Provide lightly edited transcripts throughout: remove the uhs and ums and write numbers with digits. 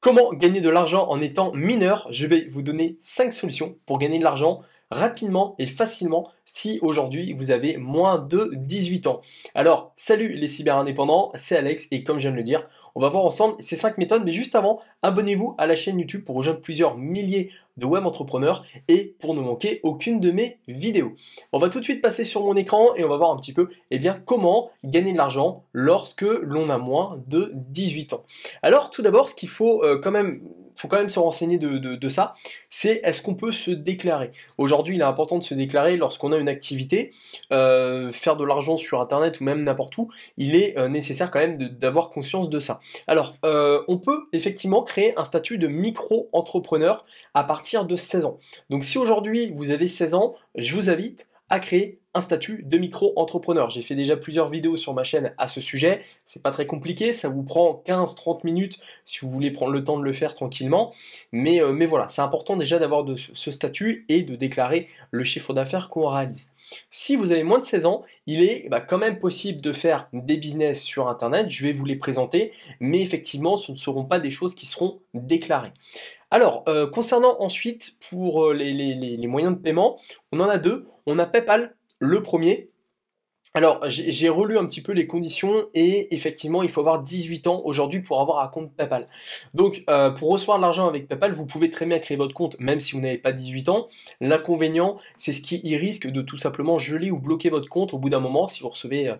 Comment gagner de l'argent en étant mineur? Je vais vous donner 5 solutions pour gagner de l'argent rapidement et facilement si aujourd'hui vous avez moins de 18 ans. Alors, salut les cyber-indépendants, c'est Alex et comme je viens de le dire, on va voir ensemble ces 5 méthodes. Mais juste avant, abonnez-vous à la chaîne YouTube pour rejoindre plusieurs milliers de web entrepreneurs et pour ne manquer aucune de mes vidéos. On va tout de suite passer sur mon écran et on va voir un petit peu comment gagner de l'argent lorsque l'on a moins de 18 ans. Alors tout d'abord, ce qu'il faut quand même se renseigner de ça, c'est est-ce qu'on peut se déclarer. Aujourd'hui, il est important de se déclarer lorsqu'on a une activité, faire de l'argent sur Internet ou même n'importe où, il est nécessaire quand même d'avoir conscience de ça. Alors, on peut effectivement créer un statut de micro-entrepreneur à partir de 16 ans. Donc si aujourd'hui vous avez 16 ans, je vous invite à créer un statut de micro-entrepreneur. J'ai fait déjà plusieurs vidéos sur ma chaîne à ce sujet, c'est pas très compliqué, ça vous prend 15-30 minutes si vous voulez prendre le temps de le faire tranquillement, mais voilà, c'est important déjà d'avoir ce statut et de déclarer le chiffre d'affaires qu'on réalise. Si vous avez moins de 16 ans, il est quand même possible de faire des business sur Internet, je vais vous les présenter, mais effectivement ce ne seront pas des choses qui seront déclarées. Alors, concernant ensuite pour les moyens de paiement, on en a deux. On a PayPal, le premier. Alors, j'ai relu un petit peu les conditions et effectivement, il faut avoir 18 ans aujourd'hui pour avoir un compte PayPal. Donc, pour recevoir de l'argent avec PayPal, vous pouvez très bien créer votre compte même si vous n'avez pas 18 ans. L'inconvénient, c'est ce qui risque de tout simplement geler ou bloquer votre compte au bout d'un moment si vous recevez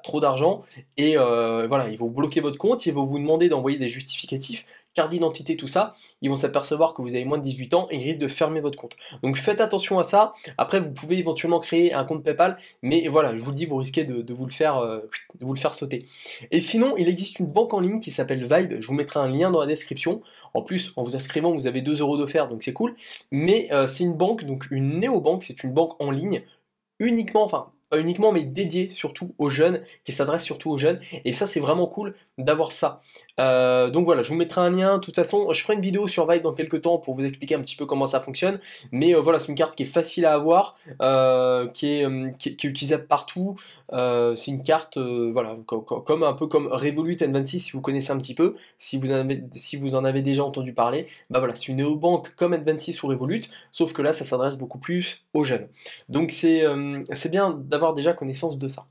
trop d'argent. Et voilà, ils vont bloquer votre compte, ils vont vous demander d'envoyer des justificatifs, carte d'identité, tout ça, ils vont s'apercevoir que vous avez moins de 18 ans et ils risquent de fermer votre compte. Donc faites attention à ça. Après, vous pouvez éventuellement créer un compte PayPal, mais voilà, je vous le dis, vous risquez de vous le faire sauter. Et sinon, il existe une banque en ligne qui s'appelle Vibe. Je vous mettrai un lien dans la description. En plus, en vous inscrivant, vous avez 2 € d'offert, donc c'est cool. Mais c'est une banque, donc une néobanque, c'est une banque en ligne uniquement, enfin pas uniquement, mais dédié surtout aux jeunes, qui s'adresse surtout aux jeunes, et ça c'est vraiment cool d'avoir ça. Donc voilà, je vous mettrai un lien, de toute façon, je ferai une vidéo sur Vibe dans quelques temps pour vous expliquer un petit peu comment ça fonctionne, mais voilà, c'est une carte qui est facile à avoir, qui est utilisable partout, c'est une carte, voilà, comme un peu comme Revolut N26, si vous connaissez un petit peu, si vous en avez déjà entendu parler, bah voilà, c'est une néobanque comme N26 ou Revolut, sauf que là, ça s'adresse beaucoup plus aux jeunes. Donc c'est bien d'avoir déjà connaissance de ça.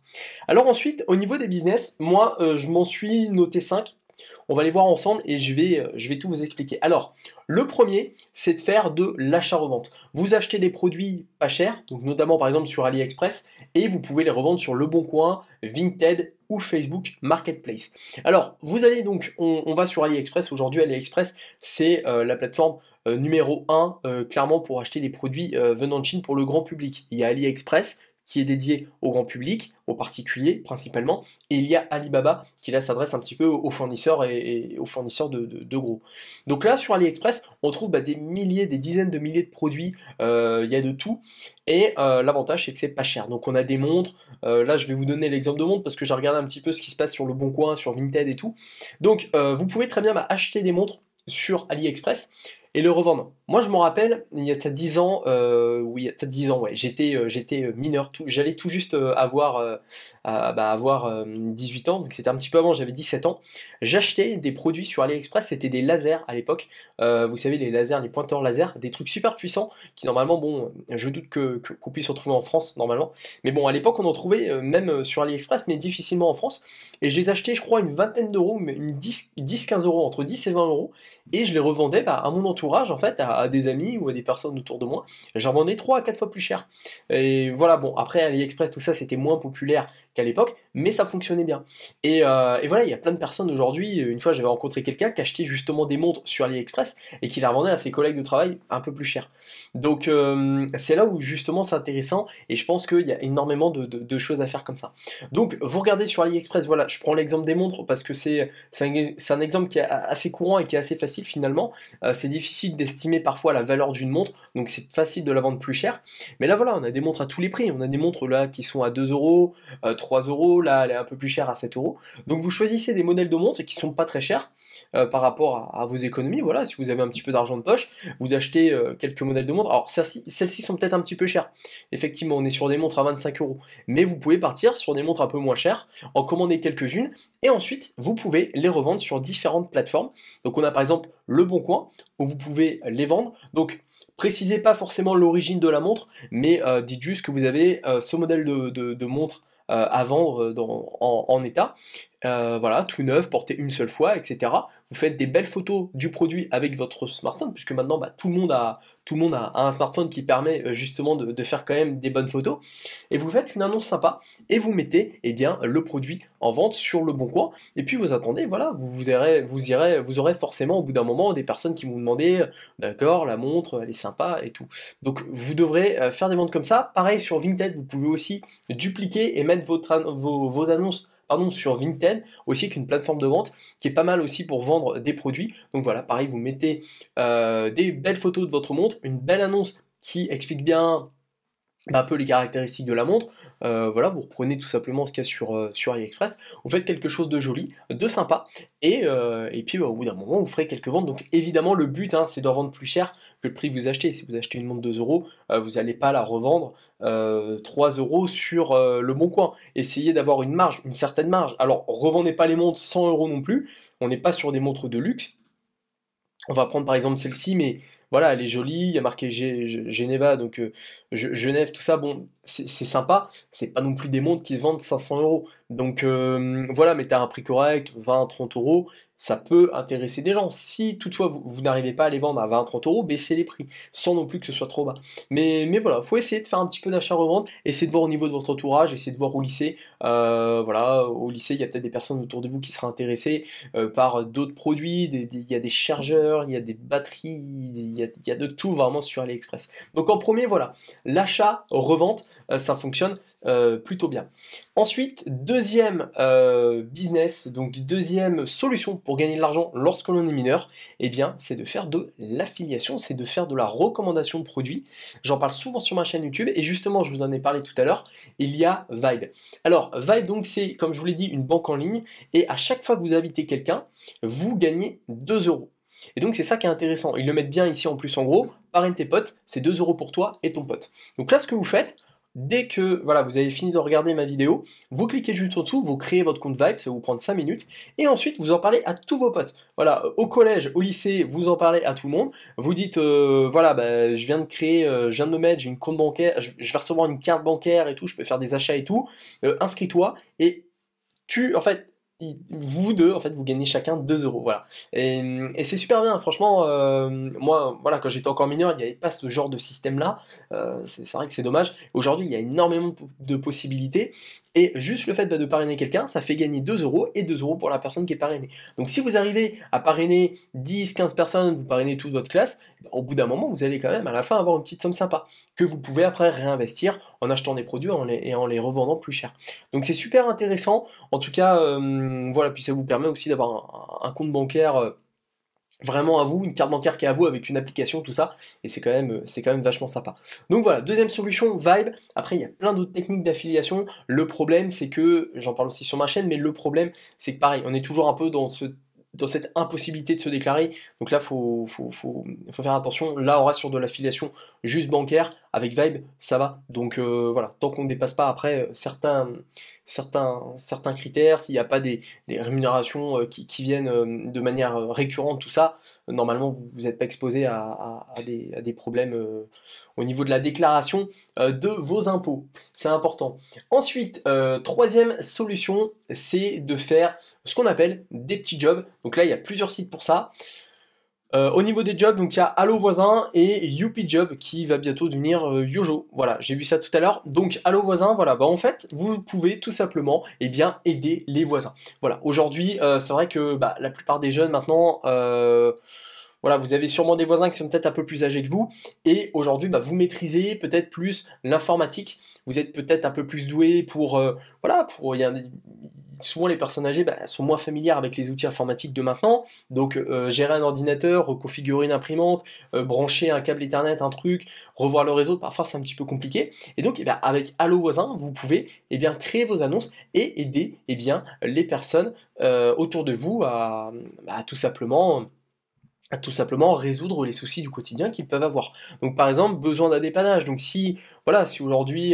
Alors ensuite, au niveau des business, moi je m'en suis noté 5. On va les voir ensemble et je vais tout vous expliquer. Alors, le premier, c'est de faire de l'achat-revente. Vous achetez des produits pas chers, donc notamment par exemple sur AliExpress, et vous pouvez les revendre sur Le Bon Coin, Vinted ou Facebook Marketplace. Alors, vous allez donc, on va sur AliExpress. Aujourd'hui, AliExpress, c'est la plateforme numéro 1, clairement, pour acheter des produits venant de Chine pour le grand public. Il y a AliExpress, qui est dédié au grand public, aux particuliers principalement, et il y a Alibaba qui là s'adresse un petit peu aux fournisseurs et aux fournisseurs de gros. Donc là sur AliExpress, on trouve des milliers, des dizaines de milliers de produits, il y a de tout, et l'avantage c'est que c'est pas cher. Donc on a des montres, là je vais vous donner l'exemple de montres parce que j'ai regardé un petit peu ce qui se passe sur Le Bon Coin, sur Vinted et tout. Donc vous pouvez très bien acheter des montres sur AliExpress et le revendre. Moi je me rappelle, il y a 10 ans, oui, il y a 10 ans, ouais, j'étais mineur, j'allais tout juste avoir 18 ans, donc c'était un petit peu avant, j'avais 17 ans. J'achetais des produits sur AliExpress, c'était des lasers à l'époque, vous savez les lasers, les pointeurs laser, des trucs super puissants, qui normalement, bon, je doute qu'on puisse retrouver en France normalement, mais bon, à l'époque on en trouvait même sur AliExpress, mais difficilement en France, et je les achetais je crois une vingtaine d'euros, mais 10-15 euros, entre 10 et 20 euros, et je les revendais à mon entourage en fait, à des amis ou à des personnes autour de moi. J'en vendais 3 à 4 fois plus cher. Et voilà, bon, après AliExpress, tout ça, c'était moins populaire qu'à l'époque, mais ça fonctionnait bien. Et voilà, il y a plein de personnes aujourd'hui. Une fois, j'avais rencontré quelqu'un qui achetait justement des montres sur AliExpress et qui les revendait à ses collègues de travail un peu plus cher. Donc c'est là où justement c'est intéressant et je pense qu'il y a énormément de choses à faire comme ça. Donc vous regardez sur AliExpress, voilà, je prends l'exemple des montres parce que c'est un exemple qui est assez courant et qui est assez facile finalement. C'est difficile d'estimer parfois la valeur d'une montre, donc c'est facile de la vendre plus cher. Mais là voilà, on a des montres à tous les prix. On a des montres là qui sont à 2 euros, 3 euros, là elle est un peu plus chère à 7 euros. Donc vous choisissez des modèles de montres qui sont pas très chers par rapport à vos économies. Voilà, si vous avez un petit peu d'argent de poche, vous achetez quelques modèles de montres. Alors celles-ci sont peut-être un petit peu chères. Effectivement, on est sur des montres à 25 euros. Mais vous pouvez partir sur des montres un peu moins chères, en commander quelques-unes, et ensuite vous pouvez les revendre sur différentes plateformes. Donc on a par exemple exemple Le Bon Coin, où vous pouvez les vendre. Donc, précisez pas forcément l'origine de la montre, mais dites juste que vous avez ce modèle de montre à vendre en état. Voilà, tout neuf, porté une seule fois, etc. Vous faites des belles photos du produit avec votre smartphone, puisque maintenant bah, tout le monde a un smartphone qui permet justement de faire quand même des bonnes photos. Et vous faites une annonce sympa et vous mettez eh bien, le produit en vente sur Le Bon Coin. Et puis vous attendez, voilà, vous aurez forcément au bout d'un moment des personnes qui vont vous demander, d'accord, la montre, elle est sympa et tout. Donc vous devrez faire des ventes comme ça. Pareil sur Vinted, vous pouvez aussi dupliquer et mettre vos annonces sur Vinted, aussi qu'une plateforme de vente qui est pas mal aussi pour vendre des produits. Donc voilà, pareil, vous mettez des belles photos de votre montre, une belle annonce qui explique bien un peu les caractéristiques de la montre. Voilà, vous reprenez tout simplement ce qu'il y a sur AliExpress, vous faites quelque chose de joli, de sympa, et puis bah, au bout d'un moment, vous ferez quelques ventes. Donc évidemment, le but, hein, c'est de revendre plus cher que le prix que vous achetez. Si vous achetez une montre 2 euros, vous n'allez pas la revendre 3 euros sur Le Bon Coin. Essayez d'avoir une marge, une certaine marge. Alors, revendez pas les montres 100 euros non plus, on n'est pas sur des montres de luxe. On va prendre par exemple celle-ci, mais voilà, elle est jolie, il y a marqué Geneva, donc Genève, tout ça, bon, c'est sympa, c'est pas non plus des montres qui se vendent 500 euros. Donc voilà, mettez un prix correct, 20-30 euros, ça peut intéresser des gens. Si toutefois vous n'arrivez pas à les vendre à 20-30 euros, baissez les prix, sans non plus que ce soit trop bas. Mais voilà, faut essayer de faire un petit peu d'achat-revente, essayer de voir au niveau de votre entourage, essayer de voir au lycée. Voilà, au lycée, il y a peut-être des personnes autour de vous qui seraient intéressées par d'autres produits, il y a des chargeurs, il y a des batteries, il y a de tout vraiment sur AliExpress. Donc en premier, voilà, l'achat-revente, ça fonctionne plutôt bien. Ensuite, deuxième business, donc deuxième solution pour gagner de l'argent lorsque l'on est mineur, eh bien, c'est de faire de l'affiliation, c'est de faire de la recommandation de produits. J'en parle souvent sur ma chaîne YouTube et justement, je vous en ai parlé tout à l'heure, il y a Vibe. Alors, Vibe, donc, c'est, comme je vous l'ai dit, une banque en ligne et à chaque fois que vous invitez quelqu'un, vous gagnez 2 euros. Et donc c'est ça qui est intéressant, ils le mettent bien ici en plus en gros, parraine tes potes, c'est 2 euros pour toi et ton pote. Donc là ce que vous faites, dès que voilà, vous avez fini de regarder ma vidéo, vous cliquez juste en dessous, vous créez votre compte Vibe, ça va vous prendre 5 minutes, et ensuite vous en parlez à tous vos potes. Voilà, au collège, au lycée, vous en parlez à tout le monde, vous dites voilà, bah, je viens de créer, je viens de me mettre, j'ai une compte bancaire, je vais recevoir une carte bancaire et tout, je peux faire des achats et tout, inscris-toi, et en fait, vous deux, en fait, vous gagnez chacun 2 euros, voilà. Et c'est super bien, franchement, moi, voilà, quand j'étais encore mineur, il n'y avait pas ce genre de système-là, c'est vrai que c'est dommage. Aujourd'hui, il y a énormément de possibilités, et juste le fait de parrainer quelqu'un, ça fait gagner 2 euros, et 2 euros pour la personne qui est parrainée. Donc si vous arrivez à parrainer 10-15 personnes, vous parrainez toute votre classe, au bout d'un moment, vous allez quand même, à la fin, avoir une petite somme sympa, que vous pouvez après réinvestir en achetant des produits et en les revendant plus cher. Donc c'est super intéressant, en tout cas, voilà, puis ça vous permet aussi d'avoir un compte bancaire vraiment à vous, une carte bancaire qui est à vous avec une application, tout ça, et c'est quand même vachement sympa. Donc voilà, deuxième solution, Vibe. Après, il y a plein d'autres techniques d'affiliation. Le problème, c'est que, j'en parle aussi sur ma chaîne, mais le problème, c'est que pareil, on est toujours un peu dans cette impossibilité de se déclarer. Donc là, faut faire attention. Là, on reste sur de l'affiliation juste bancaire. Avec Vibe, ça va. Donc voilà, tant qu'on ne dépasse pas après certains critères, s'il n'y a pas des rémunérations qui viennent de manière récurrente, tout ça, normalement, vous n'êtes pas exposé à des problèmes au niveau de la déclaration de vos impôts. C'est important. Ensuite, troisième solution, c'est de faire ce qu'on appelle des petits jobs. Donc là, il y a plusieurs sites pour ça. Au niveau des jobs, donc il y a Allo Voisin et Youpi Job qui va bientôt devenir Yojo. Voilà, j'ai vu ça tout à l'heure. Donc Allo Voisin, voilà, bah en fait, vous pouvez tout simplement aider les voisins. Voilà, aujourd'hui, c'est vrai que la plupart des jeunes maintenant, voilà, vous avez sûrement des voisins qui sont peut-être un peu plus âgés que vous, et aujourd'hui, vous maîtrisez peut-être plus l'informatique, vous êtes peut-être un peu plus doué pour, voilà, souvent les personnes âgées sont moins familières avec les outils informatiques de maintenant, donc gérer un ordinateur, reconfigurer une imprimante, brancher un câble Ethernet, un truc, revoir le réseau, parfois c'est un petit peu compliqué, et donc avec Allo Voisin, vous pouvez créer vos annonces et aider les personnes autour de vous à tout simplement résoudre les soucis du quotidien qu'ils peuvent avoir. Donc par exemple, besoin d'un dépannage. Donc si aujourd'hui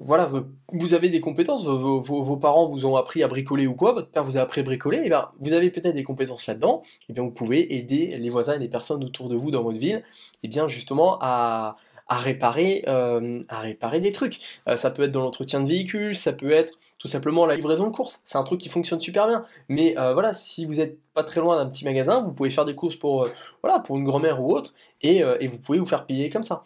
voilà, vous avez des compétences, vos parents vous ont appris à bricoler ou quoi, votre père vous a appris à bricoler, et ben, vous avez peut-être des compétences là-dedans, et bien vous pouvez aider les voisins et les personnes autour de vous dans votre ville, et bien justement à réparer des trucs. Ça peut être dans l'entretien de véhicules, ça peut être tout simplement la livraison de courses, c'est un truc qui fonctionne super bien. Mais voilà, si vous n'êtes pas très loin d'un petit magasin, vous pouvez faire des courses pour, voilà, pour une grand-mère ou autre, et vous pouvez vous faire payer comme ça.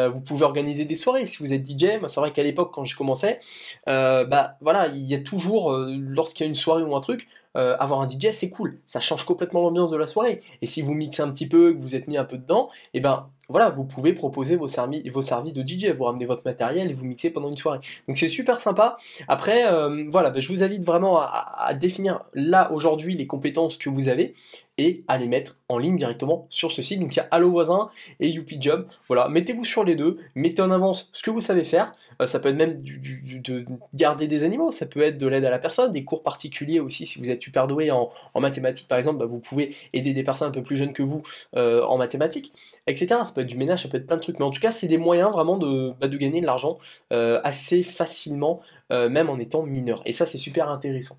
Vous pouvez organiser des soirées si vous êtes DJ. Moi, c'est vrai qu'à l'époque, quand je commençais, bah voilà, il y a toujours, lorsqu'il y a une soirée ou un truc, avoir un DJ c'est cool, ça change complètement l'ambiance de la soirée. Et si vous mixez un petit peu, que vous êtes mis un peu dedans, et ben voilà, vous pouvez proposer vos services de DJ, vous ramenez votre matériel et vous mixez pendant une soirée. Donc c'est super sympa. Après, voilà, bah, je vous invite vraiment à définir là aujourd'hui les compétences que vous avez et à les mettre en ligne directement sur ce site. Donc il y a Allo Voisin et Youpi Job. Voilà, mettez-vous sur les deux, mettez en avance ce que vous savez faire. Ça peut être même de garder des animaux, ça peut être de l'aide à la personne, des cours particuliers aussi. Si vous êtes super doué en mathématiques par exemple, bah, vous pouvez aider des personnes un peu plus jeunes que vous en mathématiques, etc. Ça peut être du ménage, ça peut être plein de trucs. Mais en tout cas, c'est des moyens vraiment de gagner de l'argent assez facilement, même en étant mineur. Et ça, c'est super intéressant.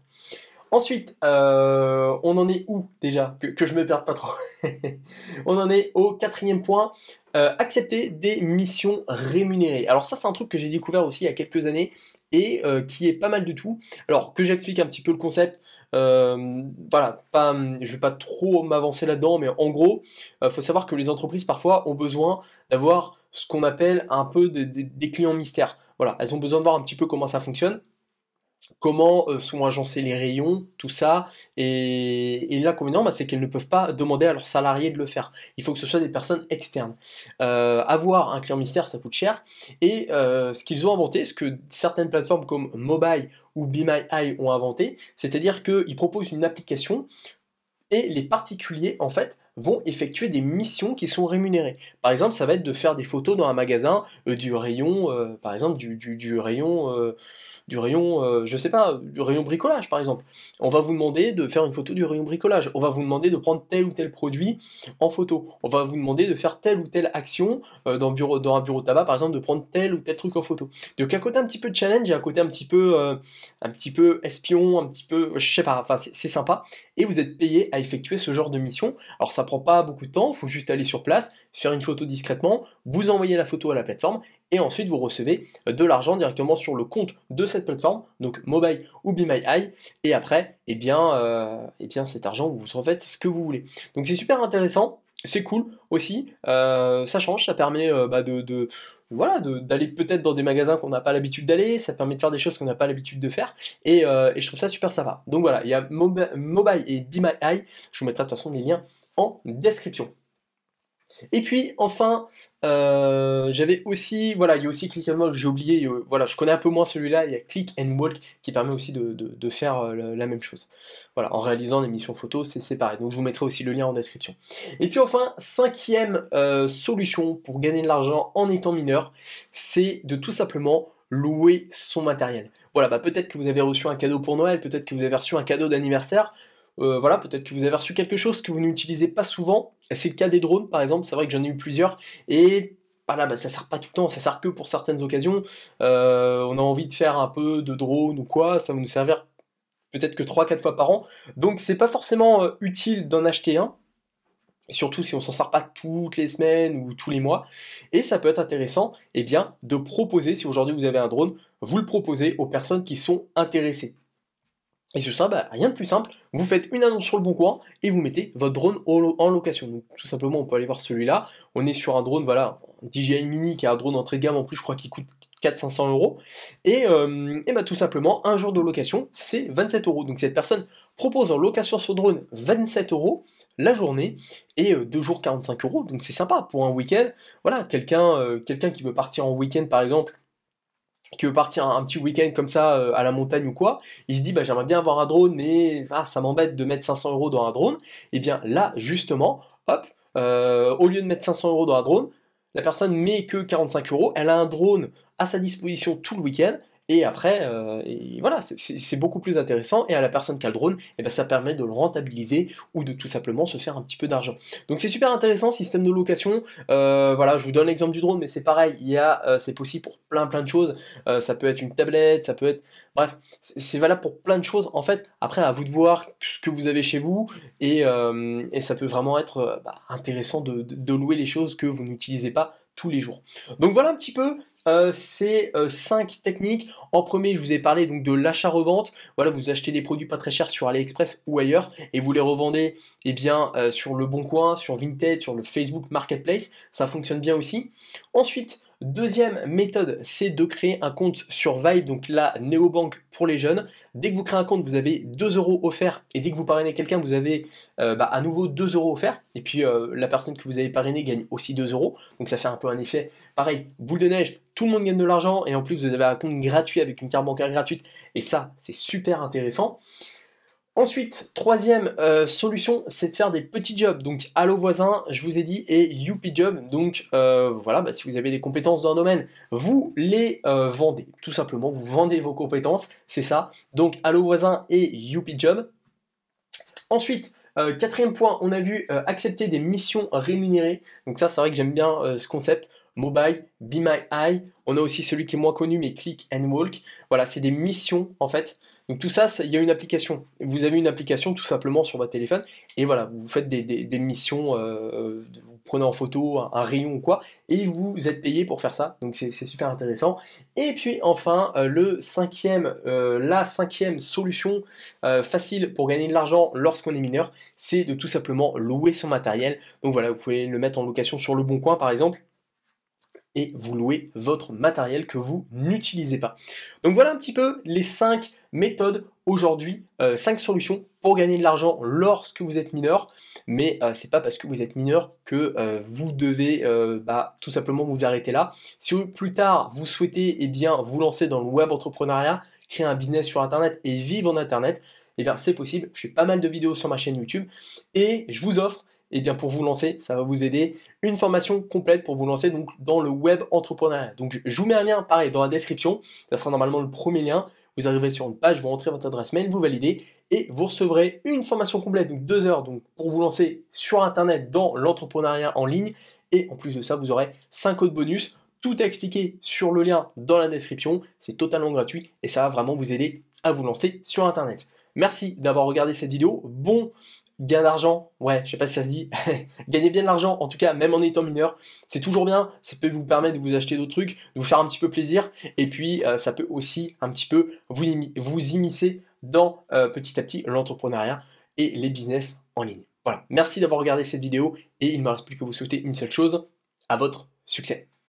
Ensuite, on en est où déjà? Que je me perde pas trop. On en est au quatrième point, accepter des missions rémunérées. Alors ça, c'est un truc que j'ai découvert aussi il y a quelques années et qui est pas mal du tout. Alors que j'explique un petit peu le concept, voilà, je vais pas trop m'avancer là-dedans, mais en gros, faut savoir que les entreprises parfois ont besoin d'avoir ce qu'on appelle un peu des clients mystères. Voilà, elles ont besoin de voir un petit peu comment ça fonctionne, comment sont agencés les rayons, tout ça. Et l'inconvénient, bah, c'est qu'elles ne peuvent pas demander à leurs salariés de le faire. Il faut que ce soit des personnes externes. Avoir un client mystère, ça coûte cher. Et ce qu'ils ont inventé, ce que certaines plateformes comme Mobile ou Be My Eye ont inventé, c'est-à-dire qu'ils proposent une application et les particuliers, en fait, vont effectuer des missions qui sont rémunérées. Par exemple, ça va être de faire des photos dans un magasin du rayon, par exemple, du rayon, je sais pas, du rayon bricolage par exemple. On va vous demander de faire une photo du rayon bricolage. On va vous demander de prendre tel ou tel produit en photo. On va vous demander de faire telle ou telle action dans un bureau de tabac par exemple, de prendre tel ou tel truc en photo. Donc à côté un petit peu de challenge et à côté un petit peu espion, un petit peu, je sais pas, enfin c'est sympa. Et vous êtes payé à effectuer ce genre de mission. Alors ça prend pas beaucoup de temps, il faut juste aller sur place, faire une photo discrètement, vous envoyez la photo à la plateforme et ensuite vous recevez de l'argent directement sur le compte de cette plateforme, donc Mobile ou Be My Eye, et après, cet argent, vous en faites ce que vous voulez. Donc c'est super intéressant, c'est cool aussi, ça change, ça permet voilà, d'aller peut-être dans des magasins qu'on n'a pas l'habitude d'aller, ça permet de faire des choses qu'on n'a pas l'habitude de faire, et je trouve ça super sympa. Donc voilà, il y a Mobile et Be My Eye, je vous mettrai de toute façon les liens en description. Et puis enfin, j'avais aussi, voilà, il y a aussi Click and Walk, j'ai oublié, voilà, je connais un peu moins celui-là, il y a Click and Walk qui permet aussi de faire la même chose. Voilà, en réalisant des missions photos, c'est pareil, donc je vous mettrai aussi le lien en description. Et puis enfin, cinquième solution pour gagner de l'argent en étant mineur, c'est de tout simplement louer son matériel. Voilà, bah peut-être que vous avez reçu un cadeau pour Noël, peut-être que vous avez reçu un cadeau d'anniversaire, voilà, peut-être que vous avez reçu quelque chose que vous n'utilisez pas souvent. C'est le cas des drones, par exemple. C'est vrai que j'en ai eu plusieurs. Et voilà, bah, ça sert pas tout le temps. Ça sert que pour certaines occasions. On a envie de faire un peu de drone ou quoi. Ça va nous servir peut-être que 3-4 fois par an. Donc c'est pas forcément utile d'en acheter un. Surtout si on s'en sert pas toutes les semaines ou tous les mois. Et ça peut être intéressant, eh bien, de proposer, si aujourd'hui vous avez un drone, vous le proposez aux personnes qui sont intéressées. Et sur ça, bah, rien de plus simple, vous faites une annonce sur le bon coin et vous mettez votre drone en location. Donc tout simplement, on peut aller voir celui-là. On est sur un drone, voilà, DJI Mini qui est un drone entrée de gamme, en plus je crois qu'il coûte 400-500 euros. Et bah, tout simplement, un jour de location, c'est 27 euros. Donc cette personne propose en location sur drone 27 euros la journée et 2 jours 45 euros. Donc c'est sympa pour un week-end. Voilà, quelqu'un qui veut partir en week-end par exemple, qui veut partir un petit week-end comme ça à la montagne ou quoi, il se dit bah, j'aimerais bien avoir un drone, mais ça m'embête de mettre 500 euros dans un drone. Et bien là, justement, hop, au lieu de mettre 500 euros dans un drone, la personne met que 45 euros, elle a un drone à sa disposition tout le week-end, Et après, et voilà, c'est beaucoup plus intéressant. Et à la personne qui a le drone, eh ben, ça permet de le rentabiliser ou de tout simplement se faire un petit peu d'argent. Donc c'est super intéressant, système de location. Voilà, je vous donne l'exemple du drone, mais c'est pareil, c'est possible pour plein de choses. Ça peut être une tablette, ça peut être... Bref, c'est valable pour plein de choses. En fait, après, à vous de voir ce que vous avez chez vous, et ça peut vraiment être intéressant de louer les choses que vous n'utilisez pas tous les jours. Donc voilà un petit peu ces 5 techniques. En premier, je vous ai parlé donc de l'achat-revente. Voilà, vous achetez des produits pas très chers sur AliExpress ou ailleurs et vous les revendez sur Le Bon Coin, sur Vinted, sur le Facebook Marketplace. Ça fonctionne bien aussi. Ensuite, deuxième méthode, c'est de créer un compte sur Vibe, donc la néobanque pour les jeunes. Dès que vous créez un compte, vous avez 2 euros offerts et dès que vous parrainez quelqu'un, vous avez à nouveau 2 euros offerts. Et puis la personne que vous avez parrainée gagne aussi 2 euros. Donc ça fait un peu un effet pareil, boule de neige, tout le monde gagne de l'argent et en plus vous avez un compte gratuit avec une carte bancaire gratuite. Et ça, c'est super intéressant. Ensuite, troisième solution, c'est de faire des petits jobs. Donc, Allo Voisin, je vous ai dit, et Youpi Job. Donc, voilà, si vous avez des compétences dans un domaine, vous les vendez. Tout simplement, vous vendez vos compétences, c'est ça. Donc, Allo Voisin et Youpi Job. Ensuite, quatrième point, on a vu accepter des missions rémunérées. Donc ça, c'est vrai que j'aime bien ce concept. Mobile, Be My Eye. On a aussi celui qui est moins connu, mais Click and Walk. Voilà, c'est des missions en fait. Donc tout ça, il y a une application. Vous avez une application tout simplement sur votre téléphone. Et voilà, vous faites des missions, vous prenez en photo un rayon ou quoi, et vous êtes payé pour faire ça. Donc c'est super intéressant. Et puis enfin, la cinquième solution facile pour gagner de l'argent lorsqu'on est mineur, c'est de tout simplement louer son matériel. Donc voilà, vous pouvez le mettre en location sur Le Bon Coin par exemple, et vous louez votre matériel que vous n'utilisez pas. Donc voilà un petit peu les 5 méthodes aujourd'hui, 5 solutions pour gagner de l'argent lorsque vous êtes mineur, mais c'est pas parce que vous êtes mineur que vous devez tout simplement vous arrêter là. Si plus tard vous souhaitez vous lancer dans le web entrepreneuriat, créer un business sur internet et vivre en internet, c'est possible. Je fais pas mal de vidéos sur ma chaîne YouTube et je vous offre pour vous lancer, ça va vous aider, une formation complète pour vous lancer donc, dans le web entrepreneuriat. Donc je vous mets un lien pareil dans la description, ça sera normalement le premier lien. Vous arriverez sur une page, vous rentrez votre adresse mail, vous validez et vous recevrez une formation complète, donc 2 heures donc, pour vous lancer sur internet dans l'entrepreneuriat en ligne. Et en plus de ça, vous aurez 5 autres bonus. Tout est expliqué sur le lien dans la description, c'est totalement gratuit et ça va vraiment vous aider à vous lancer sur internet. Merci d'avoir regardé cette vidéo. Bon gain d'argent, ouais, je sais pas si ça se dit, gagnez bien de l'argent, en tout cas, même en étant mineur, c'est toujours bien, ça peut vous permettre de vous acheter d'autres trucs, de vous faire un petit peu plaisir, et puis ça peut aussi un petit peu vous immiscer dans petit à petit l'entrepreneuriat et les business en ligne. Voilà, merci d'avoir regardé cette vidéo, et il ne me reste plus que vous souhaiter une seule chose, à votre succès.